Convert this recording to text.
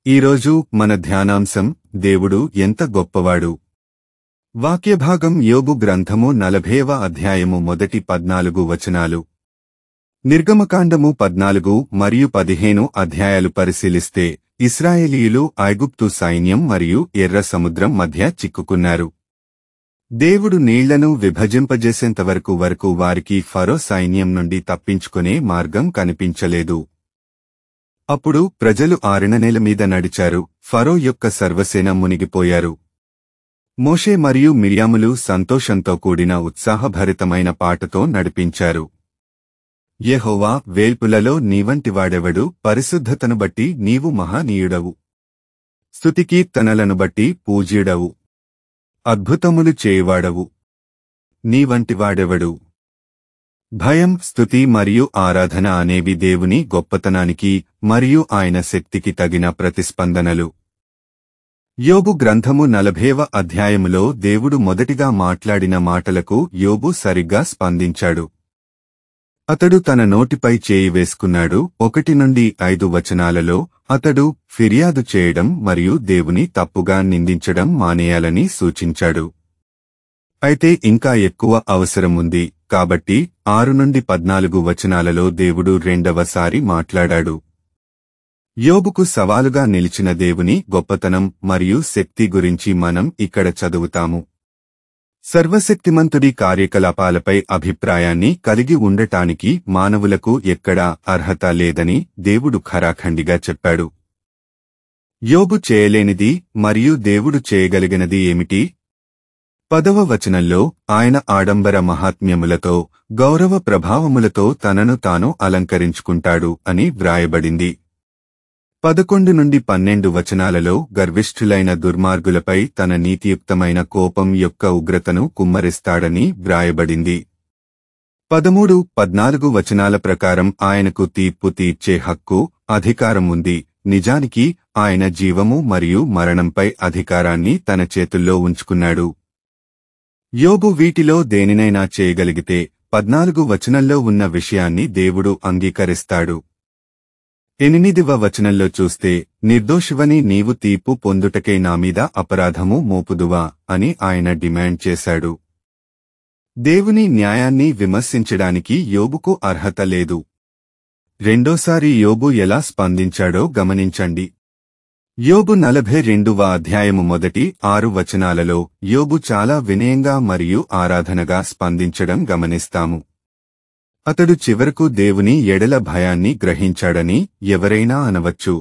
ఈరోజు మన ధ్యానాంశం దేవుడు ఎంత గొప్పవాడు. వాక్యభాగం యోబు గ్రంథము 40వ అధ్యాయము మొదటి 14 వచనాలు. నిర్గమకాండము 14 మరియు 15 అధ్యాయాలు పరిశీలిస్తే ఇశ్రాయేలీయులు ఐగుప్తు సైన్యం మరియు ఎర్ర సముద్రం మధ్య చిక్కుకున్నారు. దేవుడు నీళ్లను విభజింపజేసేంతవరకు వారికి ఫరో సైన్యం నుండి తప్పించుకునే మార్గం కనిపించలేదు. అప్పుడు ప్రజలు ఆరిన మీద నడిచారు. ఫరో యొక్క సర్వసేన మునిగిపోయారు. మోషే మరియు మిర్యాములు సంతోషంతో కూడిన ఉత్సాహభరితమైన పాటతో నడిపించారు. యెహోవా, వేల్పులలో నీవంటివాడెవడు? పరిశుద్ధతను బట్టి నీవు మహనీయుడవు. స్తుతికీర్తనలను బట్టి పూజ్యుడవు. అద్భుతములు చేయువాడవు. నీవంటివాడెవడు? భయం, స్తుతి మరియు ఆరాధన అనేవి దేవుని గొప్పతనానికి మరియు ఆయన శక్తికి తగిన ప్రతిస్పందనలు. యోబు గ్రంథము 40వ అధ్యాయములో దేవుడు మొదటిగా మాట్లాడిన మాటలకు యోబు సరిగ్గా స్పందించాడు. అతడు తన నోటిపై చేయి వేసుకున్నాడు. 1 నుండి 5 వచనాలలో అతడు ఫిర్యాదు చేయడం మరియు దేవుని తప్పుగా నిందించడం మానేయాలని సూచించాడు. అయితే ఇంకా ఎక్కువ అవసరం ఉంది. కాబట్టి 6 నుండి 14 వచనాలలో దేవుడు రెండవసారి మాట్లాడాడు. యోబుకు సవాలుగా నిలిచిన దేవుని గొప్పతనం మరియు శక్తి గురించి మనం ఇక్కడ చదువుతాము. సర్వశక్తిమంతుడి కార్యకలాపాలపై అభిప్రాయాన్ని కలిగి ఉండటానికి మానవులకు ఎక్కడా అర్హత లేదని దేవుడు ఖరాఖండిగా చెప్పాడు. యోబు చేయలేనిది మరియు దేవుడు చేయగలిగినది ఏమిటి? 10వ వచనంలో ఆయన ఆడంబర మహాత్మ్యములతో, గౌరవ ప్రభావములతో తనను తాను అలంకరించుకుంటాడు అని వ్రాయబడింది. 11 నుండి 12 వచనాలలో గర్విష్ఠులైన దుర్మార్గులపై తన నీతియుక్తమైన కోపం యొక్క ఉగ్రతను కుమ్మరిస్తాడని వ్రాయబడింది. 13, 14 వచనాల ప్రకారం ఆయనకు తీర్పు తీర్చే హక్కు, అధికారం ఉంది. నిజానికి ఆయన జీవము మరియు మరణంపై అధికారాన్ని తన చేతుల్లో ఉంచుకున్నాడు. యోబు వీటిలో దేనినైనా చేయగలిగితే 14 వచనంలో ఉన్న విషయాన్ని దేవుడు అంగీకరిస్తాడు. 8వ వచనంలో చూస్తే, నిర్దోషివని నీవు తీర్పు పొందుటకై నామీద అపరాధము మోపుదువా అని ఆయన డిమాండ్ చేశాడు. దేవుని న్యాయాన్ని విమర్శించడానికి యోబుకు అర్హత లేదు. రెండోసారి యోబు ఎలా స్పందించాడో గమనించండి. యోబు 42వ అధ్యాయము మొదటి 6 వచనాలలో యోబు చాలా వినయంగా మరియు ఆరాధనగా స్పందించడం గమనిస్తాము. అతడు చివరకు దేవుని ఎడల భయాన్ని గ్రహించాడని ఎవరైనా అనవచ్చు.